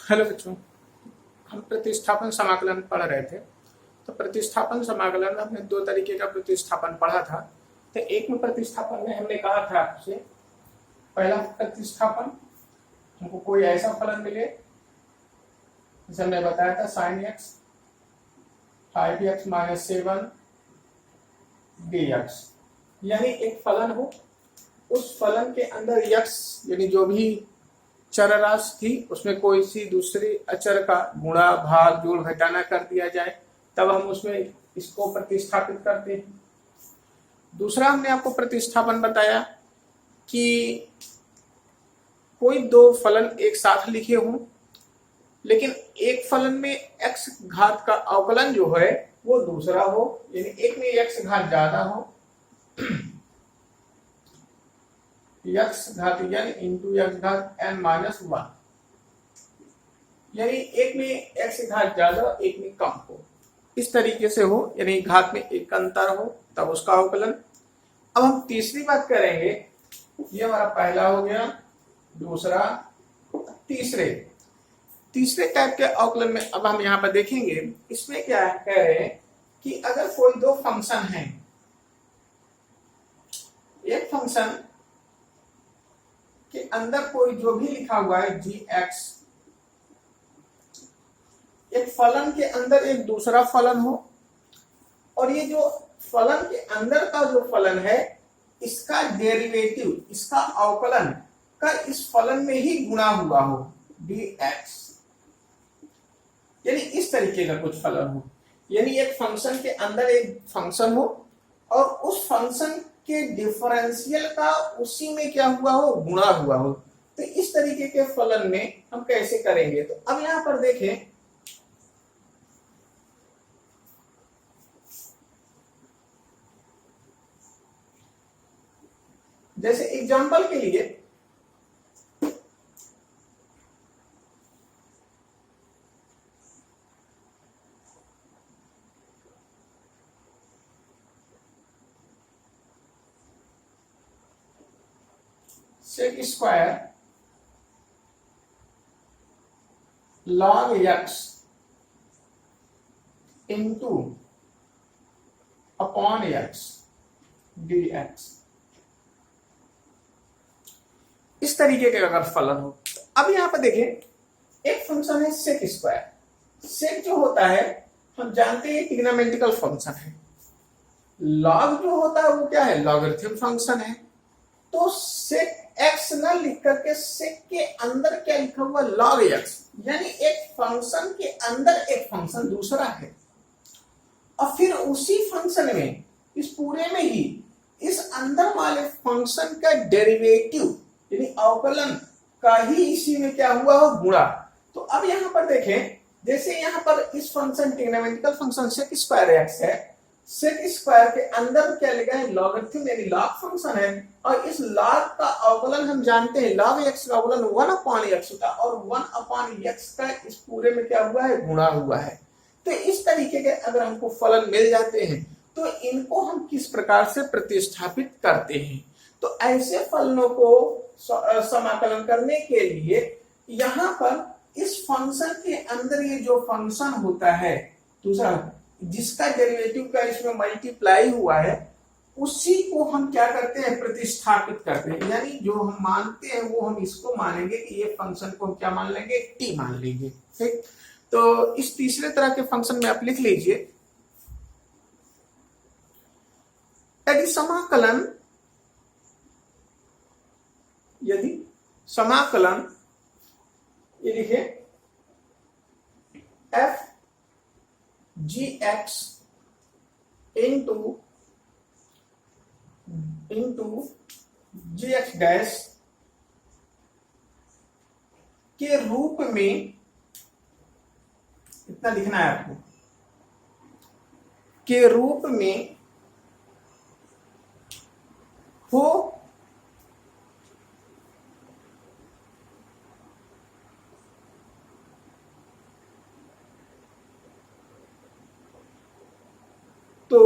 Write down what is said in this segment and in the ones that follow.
Hello बच्चों, हम प्रतिस्थापन समाकलन पढ़ रहे थे। तो प्रतिस्थापन समाकलन में हमने दो तरीके का प्रतिस्थापन पढ़ा था। तो एक में प्रतिस्थापन में हमने कहा था आपसे, पहला प्रतिस्थापन हमको कोई ऐसा फलन मिले जैसे हमने बताया था sin x 5x - 7 dx, यानी एक फलन हो, उस फलन के अंदर x यानी जो भी चर राशि थी उसमें कोई सी दूसरी अचर का गुणा भाग जोड़ घटाना कर दिया जाए, तब हम उसमें इसको प्रतिस्थापित करते हैं। दूसरा हमने आपको प्रतिस्थापन बताया कि कोई दो फलन एक साथ लिखे हों, लेकिन एक फलन में x घात का अवकलन जो है वो दूसरा हो, यानी एक में x घात ज्यादा हो, x घात n इंटू x घात n - 1, यानी एक में x घात ज्यादा एक में कम हो, इस तरीके से हो, यानी घात में एक अंतर हो, तब उसका अवकलन। अब हम तीसरी बात करेंगे, ये हमारा पहला हो गया, दूसरा, तीसरे टाइप के अवकलन में अब हम यहाँ पर देखेंगे। इसमें क्या कह रहे हैं कि अगर कोई दो फंक्शन है, एक फंक्शन के अंदर कोई जो भी लिखा हुआ है g(x), एक फलन के अंदर एक दूसरा फलन हो, और ये जो फलन के अंदर का जो फलन है इसका डेरिवेटिव, इसका अवकलन का इस फलन में ही गुणा हुआ हो, dx, यानी इस तरीके का कुछ फलन हो, यानी एक फंक्शन के अंदर एक फंक्शन हो और उस फंक्शन के डिफरेंशियल का उसी में क्या हुआ हो, गुणा हुआ हो। तो इस तरीके के फलन में हम कैसे करेंगे, तो अब यहां पर देखें, जैसे एग्जांपल के लिए sec square log x into upon x dx, इस तरीके का अगर फलन हो। अब यहां पर देखें, एक फंक्शन है sec स्क्वायर। sec जो होता है हम जानते हैं ट्रिग्नोमेट्रिकल फंक्शन है, log जो होता है वो क्या है, लॉगरिथम फंक्शन है। तो sec x न लिख करके sec के अंदर क्या लिखा हुआ, log x, यानी एक फंक्शन के अंदर एक फंक्शन दूसरा है, और फिर उसी फंक्शन में, इस पूरे में ही इस अंदर वाले फंक्शन का डेरिवेटिव यानी अवकलन का ही इसी में क्या हुआ हो, गुणा। तो अब यहां पर देखें, जैसे यहां पर इस function trigonometrical function sec square x है, sec स्क्वायर के अंदर क्या लिखा है, लॉगरिथम यानी लॉग फंक्शन है, और इस लॉग का अवकलन हम जानते हैं, log x का अवकलन 1/x होता है, और 1/x का इस पूरे में क्या हुआ है, गुणा हुआ है। तो इस तरीके के अगर हमको फलन मिल जाते हैं तो इनको हम किस प्रकार से प्रतिस्थापित करते हैं। तो ऐसे फलनों को समाकलन करने के लिए यहां पर इस फंक्शन के अंदर ये जो फंक्शन होता है दूसरा, जिसका डेरिवेटिव का इसमें मल्टीप्लाई हुआ है, उसी को हम क्या करते हैं, प्रतिस्थापित करते हैं, यानी जो हम मानते हैं वो हम इसको मानेंगे कि ये फंक्शन को हम क्या मान लेंगे, t मान लेंगे। ठीक, तो इस तीसरे तरह के फंक्शन में आप लिख लीजिए, यदि समाकलन ये लिखे f g(x) into gx dash के रूप में, इतना लिखना है आपको, के रूप में हो तो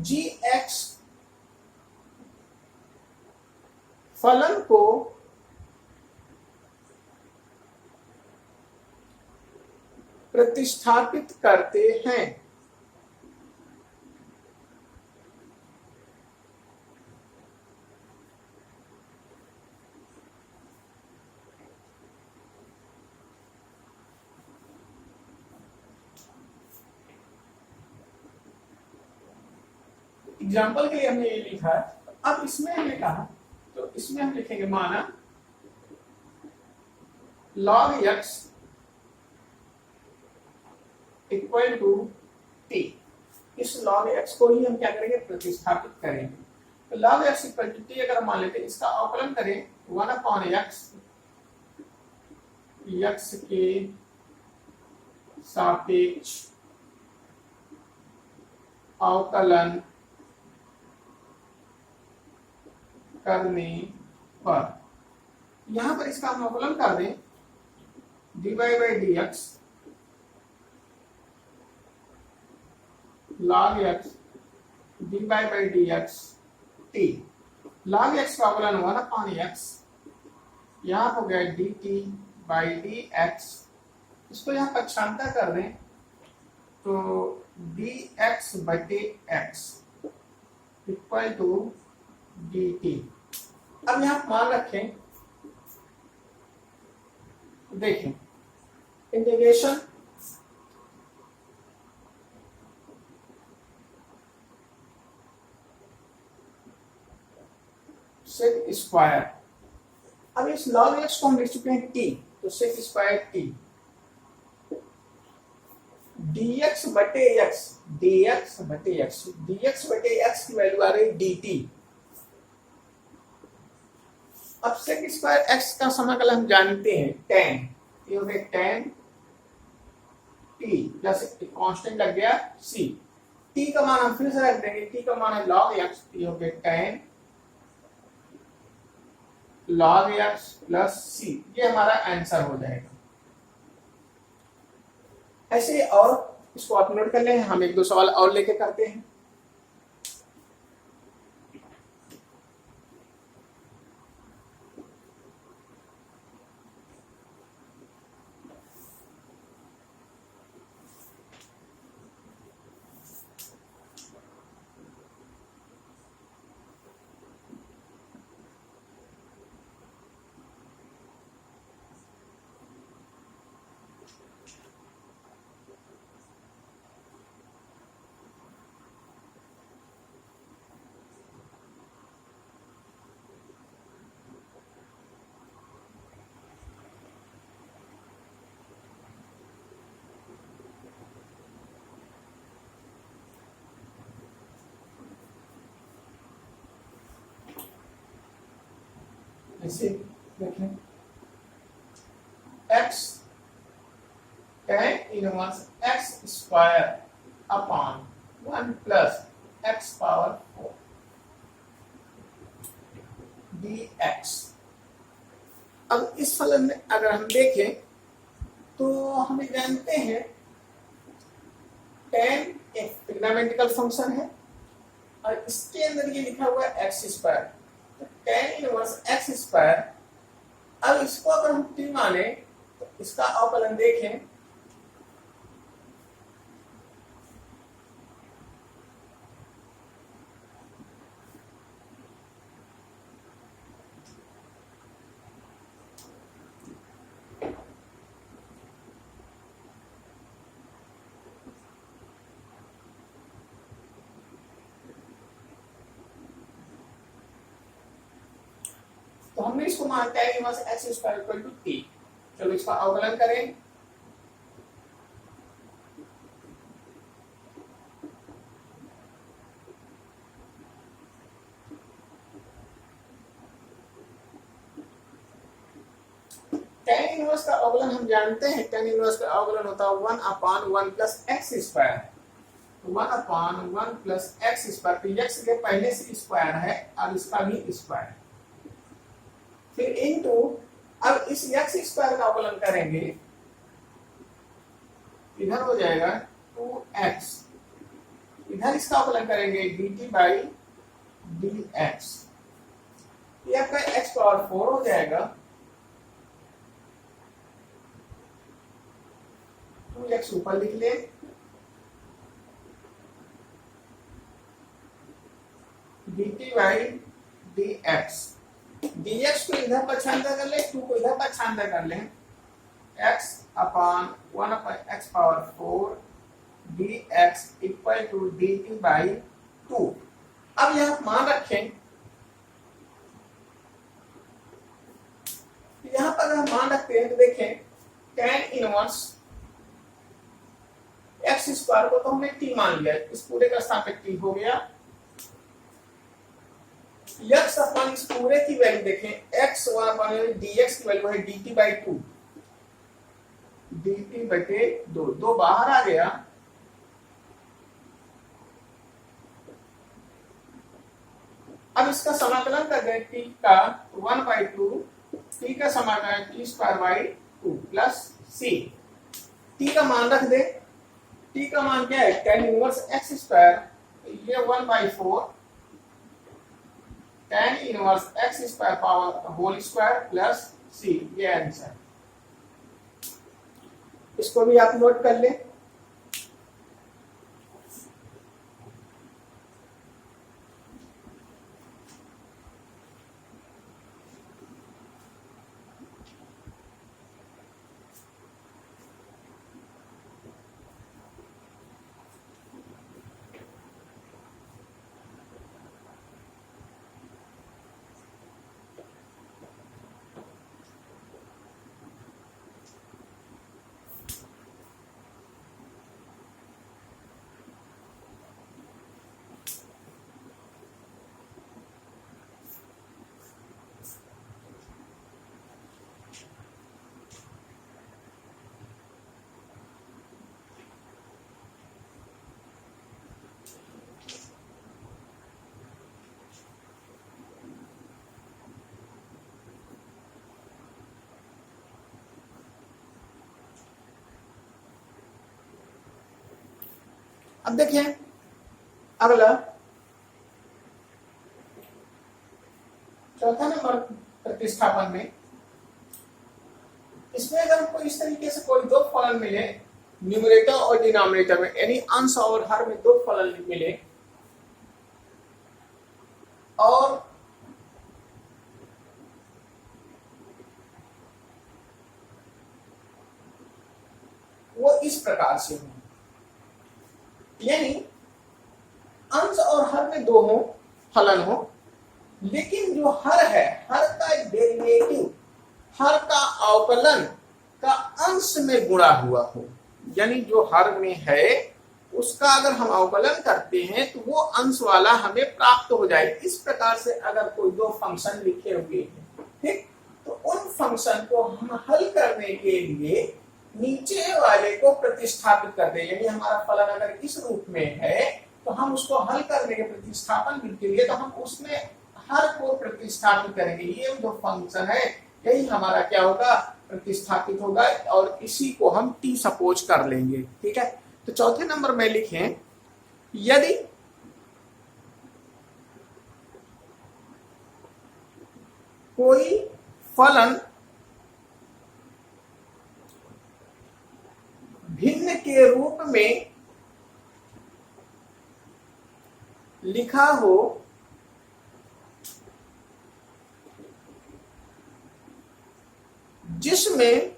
gx फलन को प्रतिस्थापित करते हैं। एग्जाम्पल के लिए हमने ये लिखा है। अब इसमें हमने कहा, तो इसमें हम लिखेंगे माना log x equal to T. इस log x को ही हम क्या करेंगे, प्रतिस्थापित करेंगे। तो log x equal to T अगर मान लेते हैं, इसका अवकलन करें 1/x, x के सापेक्ष अवकलन करने पर, यहां पर इसका हम अवकलन कर दें dy by d x log x dy by d x T. log x का अवकलन 1/x, यहां हो गया dt बाई डी एक्स। इसको यहां पक्षांतर कर दें तो dx बटे x इक्वल टू dt। अब यहां मान रखें, देखें इंटीग्रेशन सेक स्क्वायर। अब इस log x को हम लिख चुके हैं t, तो सेक स्क्वायर t dx बटे x, dx बटे x, dx बटे x की वैल्यू आ रही dt। अब सेक स्क्वायर x का समाकलन हम जानते हैं tan, ये हो गया tan t प्लस कांस्टेंट लग गया c। t का मान हम फिर से रख देंगे, t का मान है log x, ये हो गया tan log x plus c। ये हमारा आंसर हो जाएगा। ऐसे और इसको आप नोट कर लें, हम एक दो सवाल और लेके करते हैं। इसे देखें x tan inverse x square upon 1 plus x power 4 dx। अब इस फलन में अगर हम देखें तो हमें जानते हैं tan एक ट्रिग्नोमेट्रिकल फंक्शन है और इसके अंदर ये लिखा हुआ है x स्क्वायर, तो tan इनवर्स x स्क्वायर। अब इसको अगर हम t माने तो इसका अवकलन देखें तो हमने इसको मान tan inverse x square equal to t। चलो इसका अवकलन करें, tan इनवर्स का अवकलन हम जानते हैं, tan इनवर्स का अवकलन होता है 1/1 plus x square, 1/1 plus x square. तो x के पहले से स्क्वायर है और इसका भी स्क्वायर, फिर इनटू, अब इस x स्क्वायर का अवकलन करेंगे, इधर हो जाएगा 2x, इधर इसका अवकलन करेंगे dt बाई dx। ये आपका x पावर 4 हो जाएगा, 2x ऊपर लिख ले, dt बाई dx, dx को इधर पछांदा कर ले, 2 को इधर पछांदा कर ले, x upon 1 upon x power 4 dx equal to dt by 2। अब यहां मान रखें, यहां पर हम मान रखते हैं तो देखें tan इनवर्स x स्क्वायर को तो हमने t मान लिया, इस पूरे का स्थापित t हो गया, x अपन इस पूरे की वैल्यू देखें, x 1 अपन dx की वैल्यू है dt बाई 2, dt बटे 2, 2 बाहर आ गया, अब इसका समाकलन कर दें, t का 1 बाई 2, t का समाकलन t square by 2 plus c, t का मान रख दे, t का मान क्या है tan इनवर्स x स्क्वायर, ये 1 बाई 4 tan इनवर्स x स्क्वायर power whole square plus c, ये आंसर, इसको भी आप नोट कर ले। अब देखें अगला चौथा नंबर प्रतिस्थापन में, इसमें अगर हमको इस तरीके से कोई दो फलन मिले न्यूमरेटर और डिनोमिनेटर में, यानी अंश और हर में दो फलन मिले और वो इस प्रकार से हो, यानी अंश और हर में दो हो फलन हो, लेकिन जो हर है, हर का डेरिवेटिव, हर का अवकलन का अंश में गुणा हुआ हो, यानी जो हर में है उसका अगर हम अवकलन करते हैं तो वो अंश वाला हमें प्राप्त हो जाए। इस प्रकार से अगर कोई दो फंक्शन लिखे हुए हैं, ठीक, तो उन फंक्शन को हम हल करने के लिए नीचे वाले को प्रतिस्थापित कर दे, यानी हमारा फलन अगर इस रूप में है तो हम उसको हल करने के प्रतिस्थापन के लिए तो हम उसमें हर को प्रतिस्थापित करेंगे, ये जो फंक्शन है यही हमारा क्या होगा, प्रतिस्थापित होगा, और इसी को हम t सपोज कर लेंगे। ठीक है, तो चौथे नंबर में लिखें, यदि कोई फलन भिन्न के रूप में लिखा हो जिसमें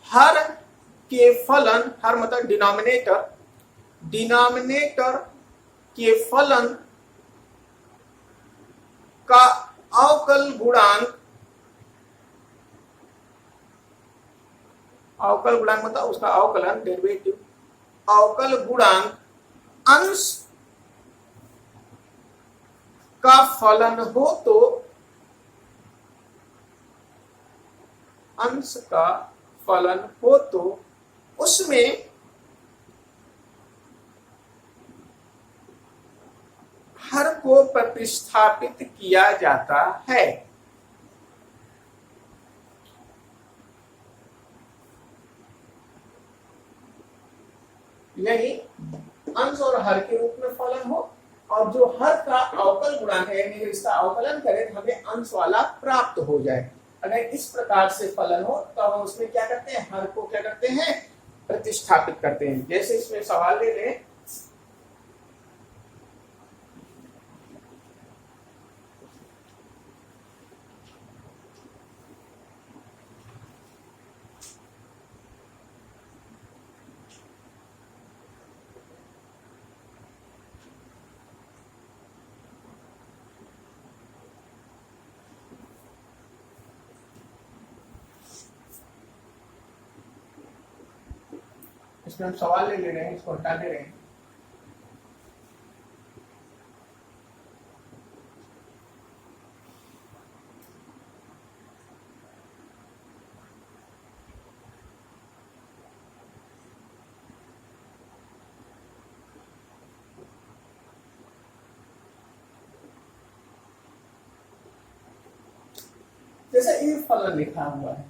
हर के फलन, हर मतलब डिनोमिनेटर, डिनोमिनेटर के फलन का अवकल गुणांक, अवकल गुणांक मतलब उसका अवकलन डेरिवेटिव, अवकल गुणांक अंश का फलन हो तो अंश का फलन हो तो उसमें हर को प्रतिस्थापित किया जाता है। यानी अंश और हर के रूप में फलन हो और जो हर का अवकल गुणांक है यानी इसका अवकलन करें तो हमें अंश वाला प्राप्त हो जाए। अगर इस प्रकार से फलन हो तो हम उसमें क्या करते हैं, हर को क्या करते हैं, प्रतिस्थापित करते हैं। जैसे इसमें सवाल ले लें, इसमें हम सवाल ले रहे हैं, इसको हटा दे रहे हैं। जैसे ये फलन लिखा हुआ है,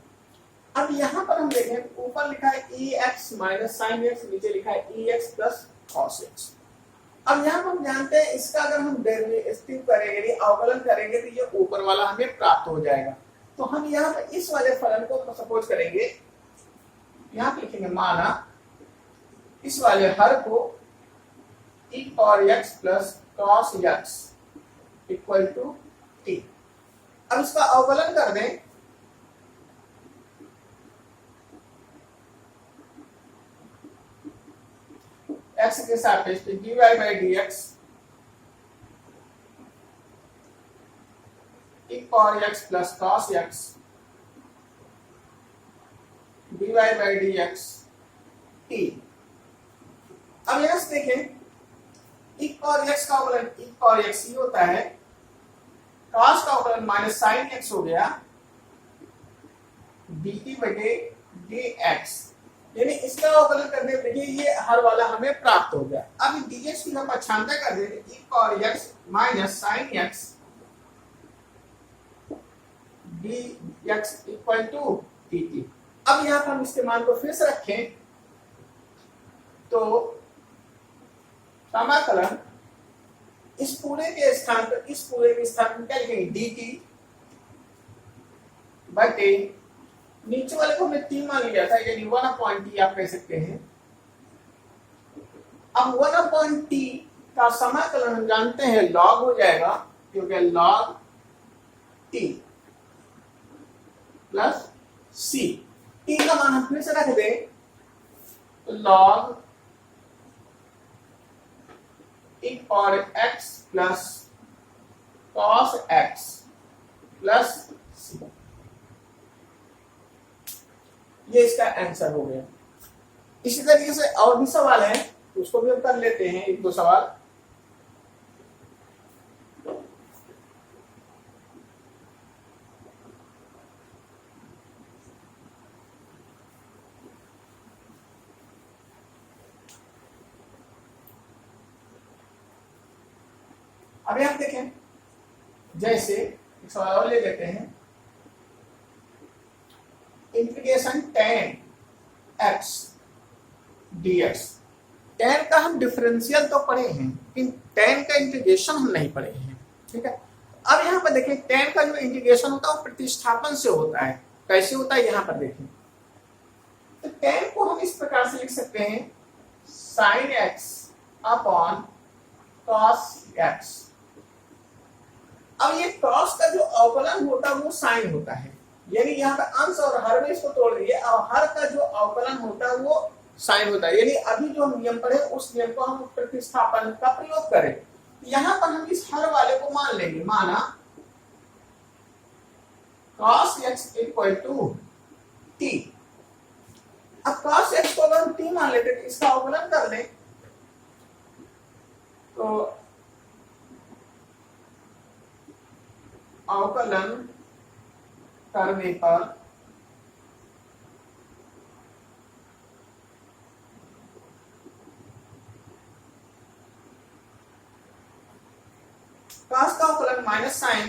अब यहाँ पर हम देखें ऊपर लिखा है ई एक्स माइनस साइन एक्स, नीचे लिखा है ई एक्स प्लस कॉस एक्स। अब यहाँ हम जानते हैं इसका अगर हम डेरिवेटिव करेंगे, अवकलन करेंगे तो ये ऊपर वाला हमें प्राप्त हो जाएगा। तो हम यहाँ पर इस वाले फलन को सपोज करेंगे, यहाँ पे लिखेंगे माना इस वाले हर को e power x plus cos x equal to t. अब इसका अवकलन कर दें, x के सापेक्ष dy by d x e power x plus cos x dy by d x t. अब यहां से देखें ई पावर एक्स का अवकलन ई पावर एक्स ही होता है, कॉस का अवकलन माइनस साइन एक्स हो गया dt बटे dx, यानी इसका अवकलन करने पर देखिए ये हर वाला हमें प्राप्त हो गया। अब dx की हम पक्षांतर कर देंगे e power x minus sine x dx equal to dt। अब यहाँ पर हम इसके मान को फिर से रखें तो समाकलन इस पूरे के स्थान पर इस पूरे के स्थान पर क्या लिखेंगे dt बटे नीचे वाले को हमने t मान लिया था, यानी 1/t आप कह सकते हैं। अब 1/t का समाकलन हम जानते हैं log हो जाएगा, क्योंकि log t plus c, t का मान हम फिर से रख दें तो log e power x plus cos x plus c, ये इसका आंसर हो गया। इसी तरीके से और भी सवाल हैं, उसको भी हम कर लेते हैं, एक दो सवाल। अभी हम देखें, जैसे एक सवाल और ले लेते हैं, integration tan x dx। tan का हम डिफरेंशियल तो पढ़े हैं, लेकिन tan का इंटीग्रेशन हम नहीं पढ़े हैं, ठीक है। अब यहाँ पर देखें tan का जो इंटीग्रेशन होता है वो प्रतिस्थापन से होता है। कैसे होता है यहाँ पर देखें, तो tan को हम इस प्रकार से लिख सकते हैं sin x upon cos x। अब ये cos का जो अवकलन होता है वो sin होता है, यानी यहाँ पे अंश और हर में इसको तोड़ दिए, और हर का जो अवकलन होता है वो साइन होता है। यानी अभी जो हम नियम पढ़े उस नियम को हम प्रतिस्थापन का प्रयोग करें, यहाँ पर हम इस हर वाले को मान लेंगे, माना cos x equal to t। अब cos x को अगर हम t मान लेते तो इसका अवकलन कर लें तो अवकलन करने पर cos का अवकलन माइनस साइन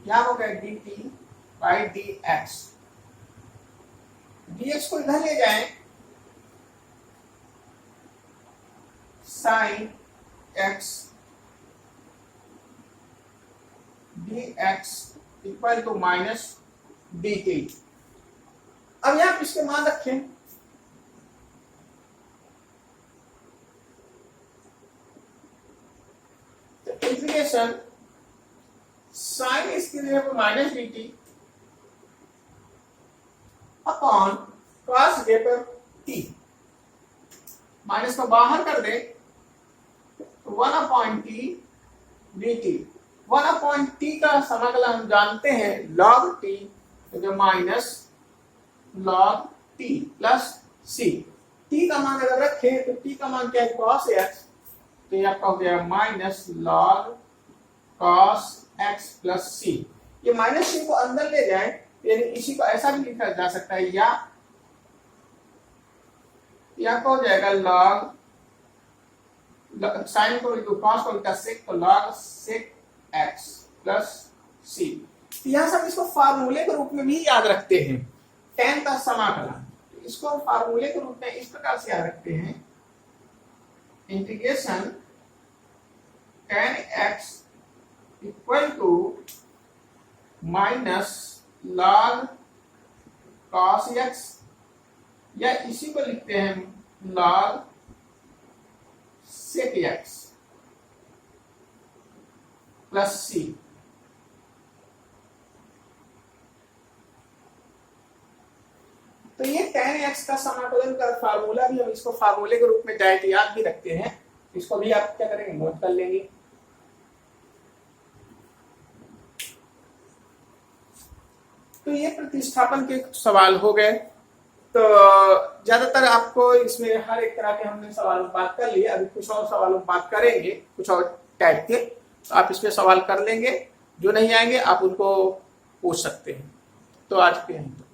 क्या हो गया dt बाई dx। dx को इधर ले जाएं sine x dx equal to minus dt। अब यहां इसके मान रखें, तो इंटीग्रेशन साइन इसकी जगह पर माइनस dt अपॉन कॉस जे पर t, माइनस को बाहर कर दे तो 1/t dt। 1/t का समाकलन हम जानते हैं log t, तो minus log t plus c। t का मान अगर रखें तो t का मान क्या है cos x, तो ये आपका हो गया minus log cos x plus c। ये माइनस c को अंदर ले जाए यानी इसी को ऐसा भी लिखा जा सकता है, या हो जाएगा log साइन को cos को उल्टा sec, तो log sec x plus c। यहां से हम इसको फार्मूले के रूप में भी याद रखते हैं, tan का समाकलन। तो इसको हम फार्मूले के रूप में इस प्रकार से याद रखते हैं, integration tan x equal to minus log cos x, या इसी को लिखते हैं log sec x plus c। तो ये tan x का समाकलन का फार्मूला भी हम इसको फार्मूले के रूप में डायरेक्ट याद भी रखते हैं, इसको भी आप क्या करेंगे नोट कर लेंगे। तो ये प्रतिस्थापन के सवाल हो गए। तो ज्यादातर आपको इसमें हर एक तरह के हमने सवालों बात कर लिए, अभी कुछ और सवालों बात करेंगे कुछ और टाइप के, तो आप इसमें सवाल कर लेंगे, जो नहीं आएंगे आप उनको पूछ सकते हैं। तो आज के हैं।